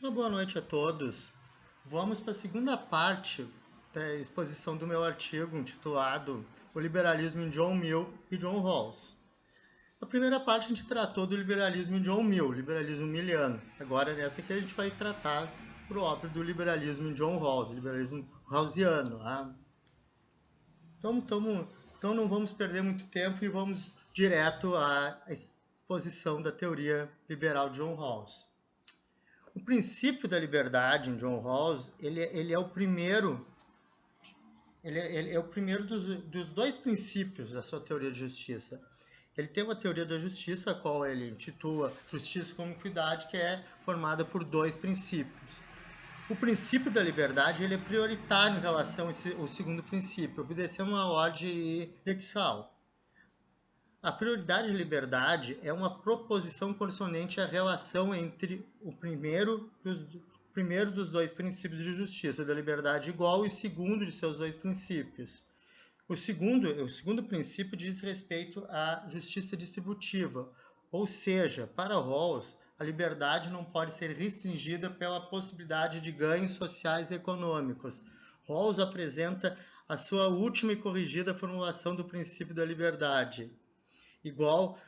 Uma boa noite a todos. Vamos para a segunda parte da exposição do meu artigo intitulado O Liberalismo em John Mill e John Rawls. Na primeira parte a gente tratou do liberalismo em John Mill, liberalismo miliano. Agora nessa aqui a gente vai tratar, por óbvio, do liberalismo em John Rawls, liberalismo rawlsiano. Então não vamos perder muito tempo e vamos direto à exposição da teoria liberal de John Rawls. O princípio da liberdade em John Rawls, ele é o primeiro, ele é o primeiro dos dois princípios da sua teoria de justiça. Ele tem uma teoria da justiça, a qual ele intitula Justiça como Equidade, que é formada por dois princípios. O princípio da liberdade ele é prioritário em relação ao segundo princípio, obedecer uma ordem lexal. A prioridade de liberdade é uma proposição correspondente à relação entre o primeiro dos dois princípios de justiça, da liberdade igual, e o segundo de seus dois princípios. O segundo princípio diz respeito à justiça distributiva, ou seja, para Rawls, a liberdade não pode ser restringida pela possibilidade de ganhos sociais e econômicos. Rawls apresenta a sua última e corrigida formulação do princípio da liberdade, igual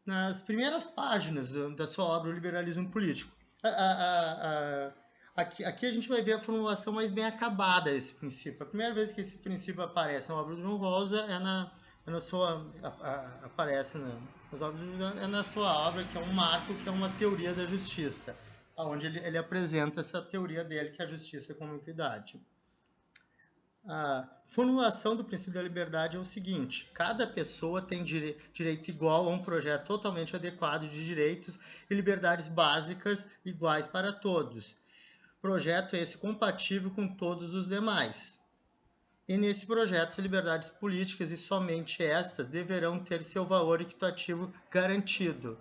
nas primeiras páginas da sua obra, O Liberalismo Político. Aqui a gente vai ver a formulação mais bem acabada desse princípio. A primeira vez que esse princípio aparece na obra de John Rawls aparece nas obras é na sua obra, que é um marco, que é uma teoria da justiça, onde ele apresenta essa teoria dele, que é a justiça como equidade. A formulação do princípio da liberdade é o seguinte: cada pessoa tem direito igual a um projeto totalmente adequado de direitos e liberdades básicas iguais para todos. Projeto esse compatível com todos os demais. E nesse projeto, as liberdades políticas, e somente estas, deverão ter seu valor equitativo garantido.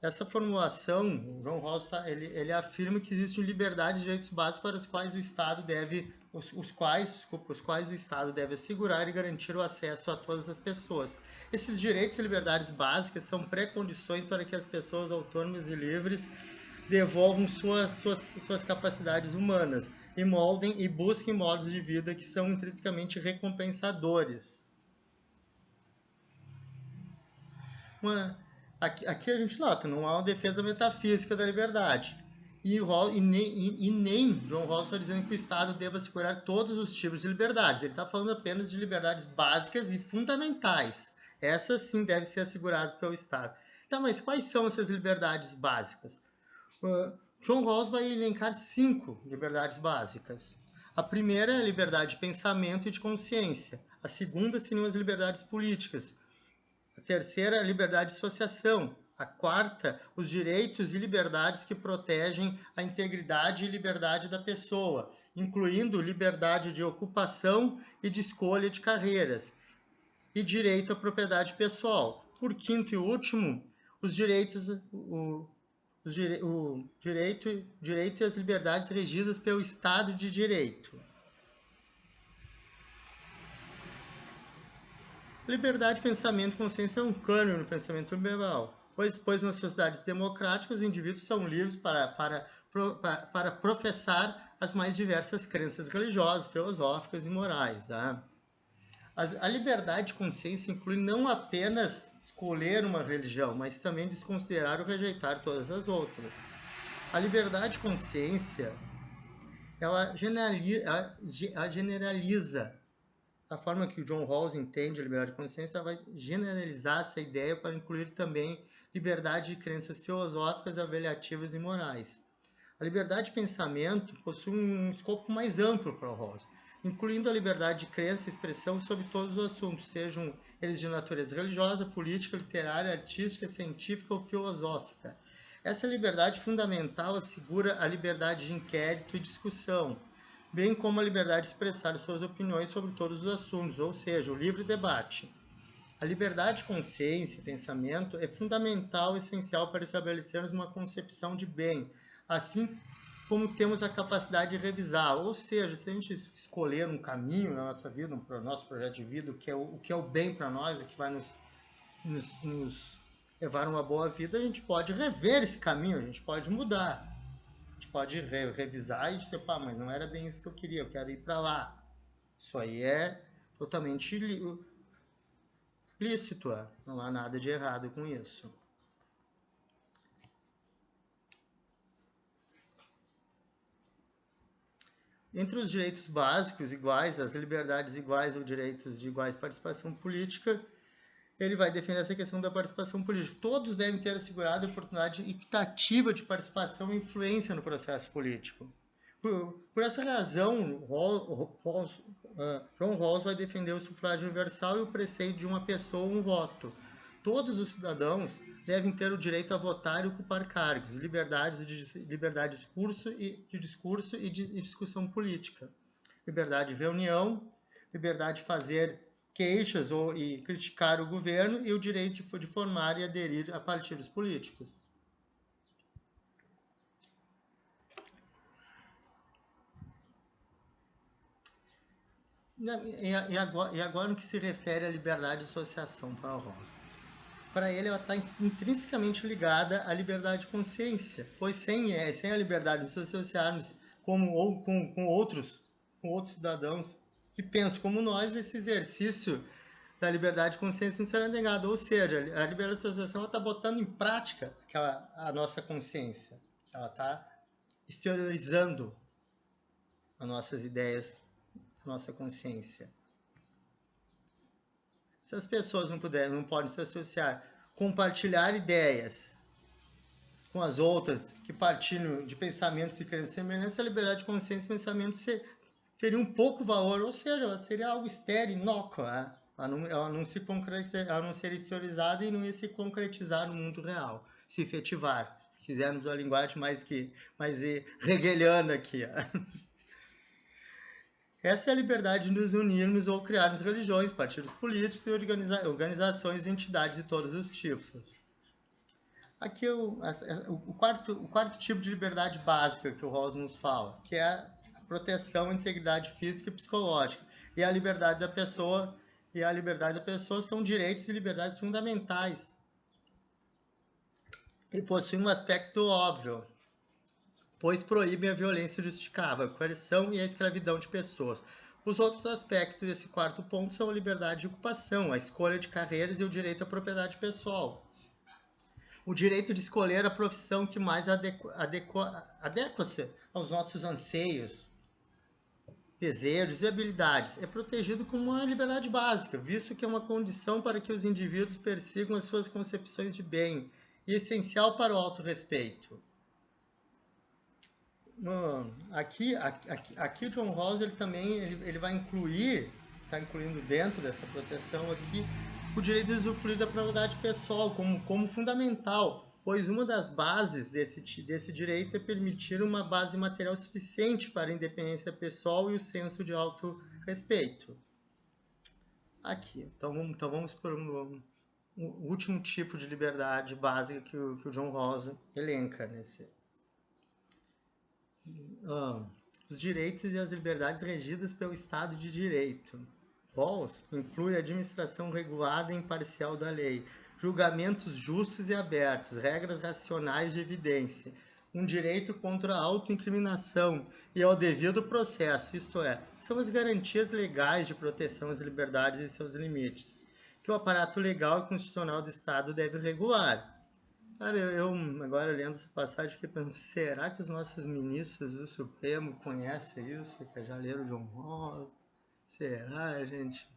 Essa formulação, o John Rawls ele afirma que existem liberdades e direitos básicos para os quais o Estado deve o Estado deve assegurar e garantir o acesso a todas as pessoas. Esses direitos e liberdades básicas são pré-condições para que as pessoas autônomas e livres devolvam suas capacidades humanas e moldem e busquem modos de vida que são intrinsecamente recompensadores. Aqui a gente nota, não há uma defesa metafísica da liberdade. E nem John Rawls está dizendo que o Estado deva assegurar todos os tipos de liberdades. Ele está falando apenas de liberdades básicas e fundamentais. Essas sim devem ser asseguradas pelo Estado. Tá, mas quais são essas liberdades básicas? John Rawls vai elencar 5 liberdades básicas. A primeira é a liberdade de pensamento e de consciência. A segunda seriam as liberdades políticas. A terceira, a liberdade de associação. A quarta, os direitos e liberdades que protegem a integridade e liberdade da pessoa, incluindo liberdade de ocupação e de escolha de carreiras, e direito à propriedade pessoal. Por quinto e último, os direitos, direito e as liberdades regidas pelo Estado de Direito. Liberdade de pensamento e consciência é um cânone no pensamento liberal, pois nas sociedades democráticas os indivíduos são livres para professar as mais diversas crenças religiosas, filosóficas e morais. Tá? A liberdade de consciência inclui não apenas escolher uma religião, mas também desconsiderar ou rejeitar todas as outras. A liberdade de consciência ela generaliza a forma que o John Rawls entende a liberdade de consciência vai generalizar essa ideia para incluir também liberdade de crenças filosóficas, avaliativas e morais. A liberdade de pensamento possui um escopo mais amplo para o Rawls, incluindo a liberdade de crença e expressão sobre todos os assuntos, sejam eles de natureza religiosa, política, literária, artística, científica ou filosófica. Essa liberdade fundamental assegura a liberdade de inquérito e discussão, bem como a liberdade de expressar suas opiniões sobre todos os assuntos, ou seja, o livre debate. A liberdade de consciência e pensamento é fundamental e essencial para estabelecermos uma concepção de bem, assim como temos a capacidade de revisar, ou seja, se a gente escolher um caminho na nossa vida, um nosso projeto de vida, o que é o bem para nós, o que vai nos levar uma boa vida, a gente pode rever esse caminho, a gente pode mudar. A gente pode revisar e dizer, pá, mas não era bem isso que eu queria, eu quero ir para lá. Isso aí é totalmente lícito, não há nada de errado com isso. Entre os direitos básicos iguais, as liberdades iguais ou direitos de iguais participação política, ele vai defender essa questão da participação política. Todos devem ter assegurado a oportunidade equitativa de participação e influência no processo político. Por essa razão, John Rawls vai defender o sufrágio universal e o preceito de uma pessoa, um voto. Todos os cidadãos devem ter o direito a votar e ocupar cargos, liberdade de discurso e de discussão política, liberdade de reunião, liberdade de fazer queixas e criticar o governo e o direito de formar e aderir a partidos políticos. E agora no que se refere à liberdade de associação para o Rawls? Para ele, ela está intrinsecamente ligada à liberdade de consciência, pois sem a liberdade de nos associarmos com outros cidadãos que pensam como nós, esse exercício da liberdade de consciência não será negado. Ou seja, a liberdade de associação está botando em prática a nossa consciência. Ela está exteriorizando as nossas ideias, a nossa consciência. Se as pessoas não podem se associar, compartilhar ideias com as outras que partilham de pensamentos e crenças semelhantes, a liberdade de consciência e pensamento teria um pouco valor, ou seja, ela seria algo estéril, inócua. Ela não seria exteriorizada e não ia se concretizar no mundo real, se efetivar. Se quisermos uma linguagem mais hegeliana aqui. Essa é a liberdade de nos unirmos ou criarmos religiões, partidos políticos e organizações e entidades de todos os tipos. Aqui o quarto tipo de liberdade básica que o Rawls nos fala, que é a proteção à integridade física e psicológica. E a liberdade da pessoa são direitos e liberdades fundamentais. E possuem um aspecto óbvio, pois proíbem a violência justificável, a coerção e a escravidão de pessoas. Os outros aspectos desse quarto ponto são a liberdade de ocupação, a escolha de carreiras e o direito à propriedade pessoal. O direito de escolher a profissão que mais adequa-se aos nossos anseios, desejos e habilidades é protegido como uma liberdade básica, visto que é uma condição para que os indivíduos persigam as suas concepções de bem e essencial para o autorrespeito. Aqui John Rawls ele vai está incluindo dentro dessa proteção aqui o direito de usufruir da propriedade pessoal como fundamental, pois uma das bases desse direito é permitir uma base material suficiente para a independência pessoal e o senso de autorrespeito. Aqui, então vamos por um último tipo de liberdade básica que o John Rawls elenca nesse. Os direitos e as liberdades regidas pelo Estado de Direito. Rawls inclui a administração regulada e imparcial da lei, julgamentos justos e abertos, regras racionais de evidência, um direito contra a autoincriminação e ao devido processo, isto é, são as garantias legais de proteção às liberdades e seus limites, que o aparato legal e constitucional do Estado deve regular. Cara, eu agora lendo essa passagem fiquei pensando, será que os nossos ministros do Supremo conhecem isso? Que já leram John Rawls? Será, gente?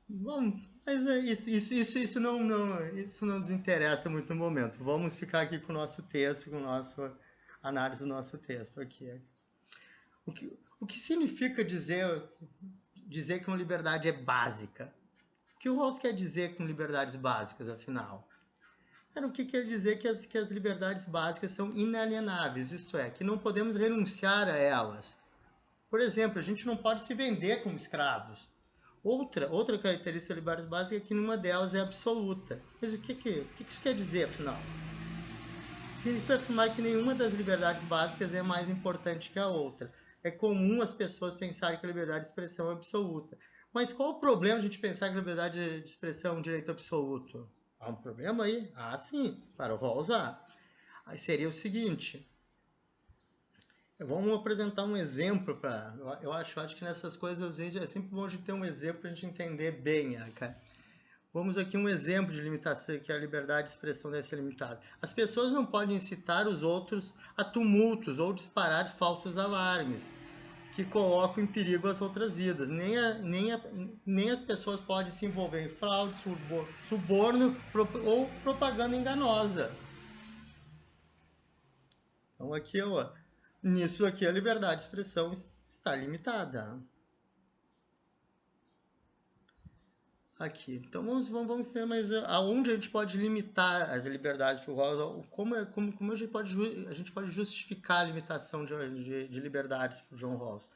Bom, mas é isso não nos interessa muito no momento. Vamos ficar aqui com o nosso texto, com a nossa análise do nosso texto aqui. O que significa dizer que uma liberdade é básica? O que o Rawls quer dizer com liberdades básicas, afinal? O que quer dizer que as liberdades básicas são inalienáveis, isto é, que não podemos renunciar a elas. Por exemplo, a gente não pode se vender como escravos. Outra característica das liberdades básicas é que nenhuma delas é absoluta. Mas o que isso quer dizer, afinal? Significa afirmar que nenhuma das liberdades básicas é mais importante que a outra. É comum as pessoas pensarem que a liberdade de expressão é absoluta. Mas qual o problema de a gente pensar que a liberdade de expressão é um direito absoluto? Há um problema aí? Ah, sim, para o Rawls há. Aí seria o seguinte, vamos apresentar um exemplo para... Eu acho que nessas coisas é sempre bom de ter um exemplo para a gente entender bem, cara. Vamos aqui um exemplo de limitação, que a liberdade de expressão deve ser limitada. As pessoas não podem incitar os outros a tumultos ou disparar falsos alarmes que colocam em perigo as outras vidas. Nem as pessoas podem se envolver em fraude, suborno ou propaganda enganosa. Então aqui, ó, nisso aqui a liberdade de expressão está limitada. Aqui. Então vamos ver mais aonde a gente pode limitar as liberdades para o Rawls, como a gente pode justificar a limitação de liberdades para o John Rawls.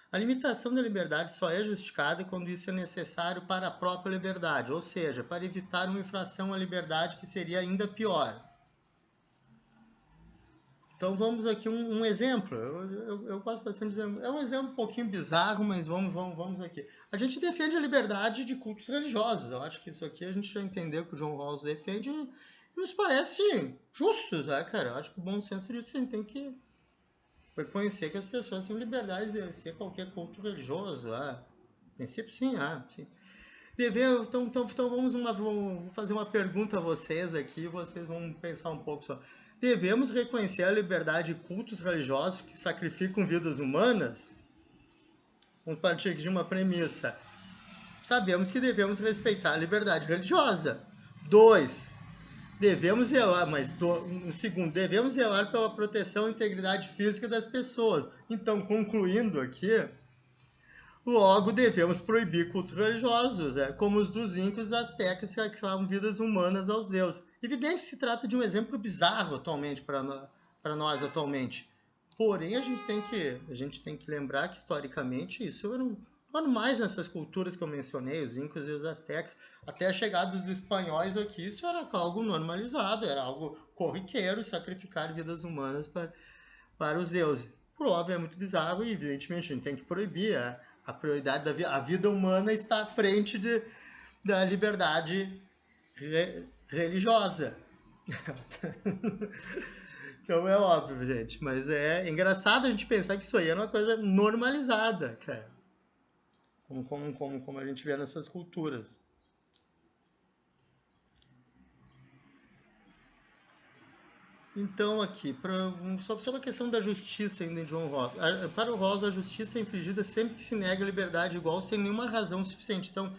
A limitação da liberdade só é justificada quando isso é necessário para a própria liberdade, ou seja, para evitar uma infração à liberdade que seria ainda pior. Então vamos aqui um exemplo. Eu gosto bastante de dizer. É um exemplo um pouquinho bizarro, mas vamos aqui. A gente defende a liberdade de cultos religiosos. Eu acho que isso aqui a gente já entendeu que o John Rawls defende e nos parece justo, né, cara? Eu acho que o bom senso disso a gente tem que reconhecer que as pessoas têm liberdade de exercer qualquer culto religioso. A princípio, sim, sim. Então vou fazer uma pergunta a vocês aqui, vocês vão pensar um pouco só. Devemos reconhecer a liberdade de cultos religiosos que sacrificam vidas humanas? Vamos partir de uma premissa. Sabemos que devemos respeitar a liberdade religiosa. 2. Devemos zelar, um segundo, devemos zelar pela proteção e integridade física das pessoas. Então, concluindo aqui, logo devemos proibir cultos religiosos, como os dos incas e aztecas que sacrificavam vidas humanas aos deuses. Evidente que se trata de um exemplo bizarro atualmente para nós atualmente. Porém, a gente tem que lembrar que historicamente isso era mais nessas culturas que eu mencionei, os incas e os aztecas, até a chegada dos espanhóis aqui, isso era algo normalizado, era algo corriqueiro sacrificar vidas humanas para os deuses. Por óbvio, é muito bizarro e, evidentemente, a gente tem que proibir. A prioridade da vida, a vida humana está à frente da liberdade religiosa. Então é óbvio, gente. Mas é engraçado a gente pensar que isso aí é uma coisa normalizada, cara. Como a gente vê nessas culturas. Então, aqui, sobre a questão da justiça ainda em John Rawls. Para o Rawls, a justiça é infligida sempre que se nega a liberdade igual sem nenhuma razão suficiente. Então,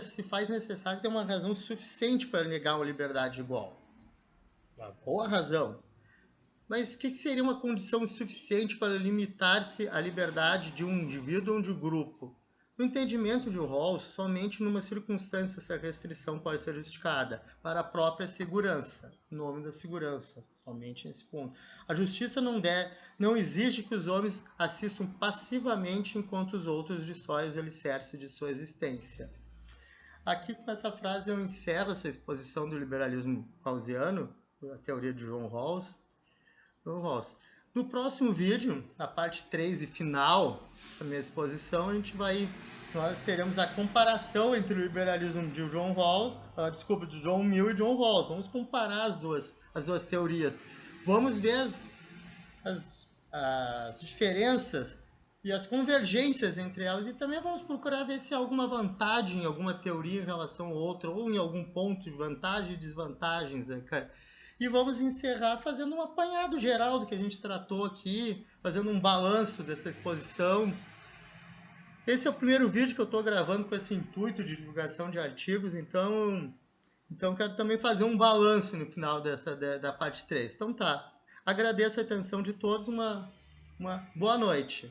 se faz necessário ter uma razão suficiente para negar uma liberdade igual. Uma boa razão. Mas o que seria uma condição suficiente para limitar-se a liberdade de um indivíduo ou de um grupo? No entendimento de Rawls, somente numa circunstância essa restrição pode ser justificada, para a própria segurança, em nome da segurança, somente nesse ponto. A justiça não exige que os homens assistam passivamente enquanto os outros destroem os alicerces de sua existência. Aqui, com essa frase, eu encerro essa exposição do liberalismo rawlsiano, a teoria de John Rawls. No próximo vídeo, na parte 3 e final dessa minha exposição, nós teremos a comparação entre o liberalismo de John Rawls, de John Mill e John Rawls. Vamos comparar as duas teorias. Vamos ver as diferenças e as convergências entre elas e também vamos procurar ver se há alguma vantagem em alguma teoria em relação a outra ou em algum ponto de vantagem e desvantagens, cara. E vamos encerrar fazendo um apanhado geral do que a gente tratou aqui, fazendo um balanço dessa exposição. Esse é o primeiro vídeo que eu estou gravando com esse intuito de divulgação de artigos, então quero também fazer um balanço no final da parte 3. Então tá, agradeço a atenção de todos, uma boa noite.